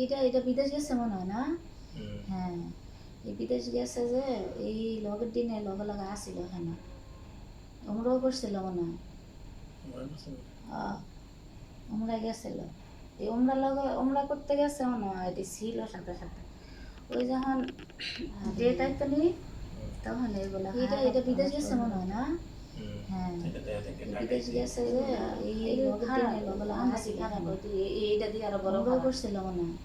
এটা এটা বিদেশ গেছে মনে হয় না? হ্যাঁ, এই বিদেশ গেছে যে এই লগের দিনে লগে লগে আসিল এখানে, ওমরাও করছিল মনে হয়। ওমরা গেছিল, এই ওমরা লগে ওমরা করতে গেছে মনে হয়, এটি ছিল সাথে সাথে। ওই যখন ডেট আইতো নি তখন এইগুলা এটা এটা বিদেশ গেছে মনে হয় না? হ্যাঁ, বিদেশ গেছে যে এই লগের দিনে লগে লগে আসিল এখানে, এইটা দিয়ে আরো বড় ওমরাও করছিল মনে হয়।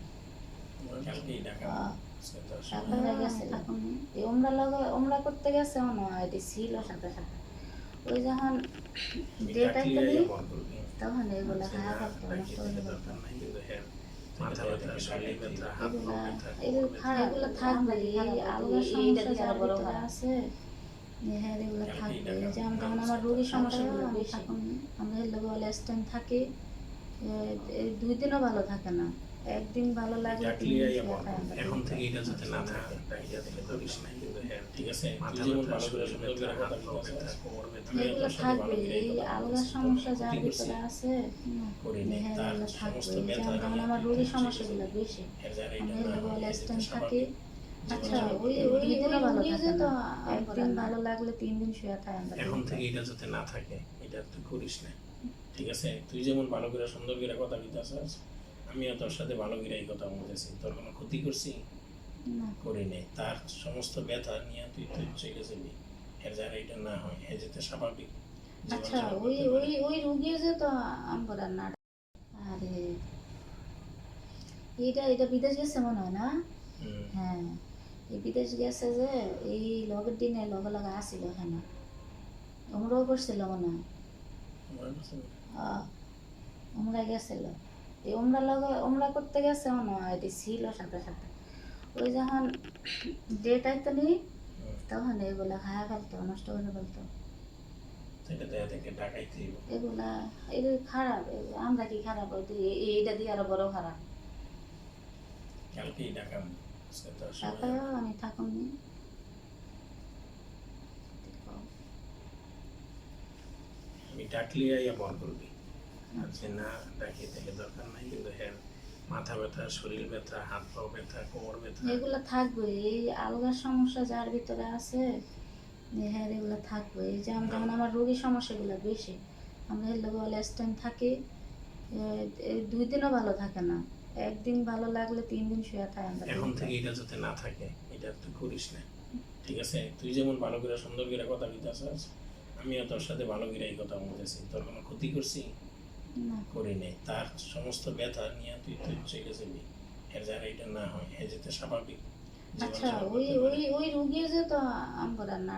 ওমরা গেছিল, এই ওমরা লগে ওমরা করতে গেছে মনে হয়, এটি ছিল সাথে সাথে। ওই যখন ডেট আইতো নি তখন এইগুলা খাওয়া ফেলতো, নষ্ট করে ফেলতো। এগুলো খারাপ, এগুলো থাকবে, এই আলগা সমস্যা যার ভিতরে আছে, হ্যাঁ এগুলো থাকবে। যেমন যেমন আমার রোগী সমস্যাগুলো বেশি, আমরা এর লগে অল টাইম থাকি, এই 2 দিনও ভালো থাকে না, একদিন ভালো লাগলে 3 দিন শুয়ে খাই আমরা। এখন থেকে এটা যাতে না থাকে, এটা থেকে করিস না, কিন্তু হ্যাঁ ঠিক আছে, তুই যেমন ভালো করে সুন্দর করে হাত পা ব্যথা, কোমর ব্যথা, এগুলো থাকবে, এই আলগা সমস্যা যার ভিতরে আছে, হ্যাঁ এগুলো থাকবে। যেমন যেমন আমার রোগী সমস্যাগুলো বেশি, আমরা এর লগে অল টাইম থাকি। আচ্ছা, ওই ওই দিনও ভালো থাকে না, একদিন ভালো লাগলে 3 দিন শুয়ে খাই আমরা। এখন থেকে এটা যাতে না থাকে, এটা তুই করিস না, ঠিক আছে? তুই যেমন ভালো করে সুন্দর করে কথা কইতাছস, আমিও তোর সাথে ভালো করে এই কথা বলতেছি, তোর কোনো ক্ষতি করছি না, করি নাই। তার সমস্ত ব্যথা নিয়ে তুই তুই চলে যাবি, এর যারা এটা না হয়, এ যেতে স্বাভাবিক। আচ্ছা, ওই ওই ওই রুগী যে তো আমরা না, আরে এটা এটা বিদেশ গেছে মনে হয় না? হ্যাঁ, এই বিদেশ গেছে যে এই লগের দিনে লগে লগে আসিল এখানে, ওমরাও করছিল মনে হয়। ওমরা গেছিল, এই ওমরা লগে ওমরা করতে গেছে মনে হয়, এটি ছিল সাথে সাথে। ওই যখন ডেট আইতো নি তখন এগুলা খাওয়া ফেলতো, নষ্ট করে ফেলতো। এগুলা এগুলো খারাপ, আমরা কি খারাপ, এইটা দিয়ে আরো বড় খারাপ। টাকাও আমি থাকুন নি। আমি ডাকলে আইয়া বল করবি, আর যে না ডাকি তাহলে দরকার নাই, কিন্তু হ্যাঁ মাথা ব্যথা, শরীর ব্যথা, হাত পা ব্যথা, কোমর ব্যথা, এগুলো থাকবে, এই আলগা সমস্যা যার ভিতরে আছে, হ্যাঁ এগুলো থাকবে। এই যেমন যেমন আমার রোগী সমস্যাগুলো বেশি, আমরা এর লগে অল টাইম থাকি, 2 দিনও ভালো থাকে না, একদিন ভালো লাগলে 3 দিন শুয়ে খাই আমরা। এখন থেকে এটা যাতে না থাকে, এটা তুই করিস না, ঠিক আছে? তুই যেমন ভালো করে সুন্দর করে কথা কইতাছস, আমিও তোর সাথে ভালো করে এই কথা বলতেছি, তোর কোনো ক্ষতি করছি না, করি নাই। তার সমস্ত ব্যথা নিয়ে তুই তুই চলে যাবি, এর যারা এটা না হয়, এ যেতে স্বাভাবিক। আচ্ছা, ওই ওই ওই রুগী যে তো আমরা না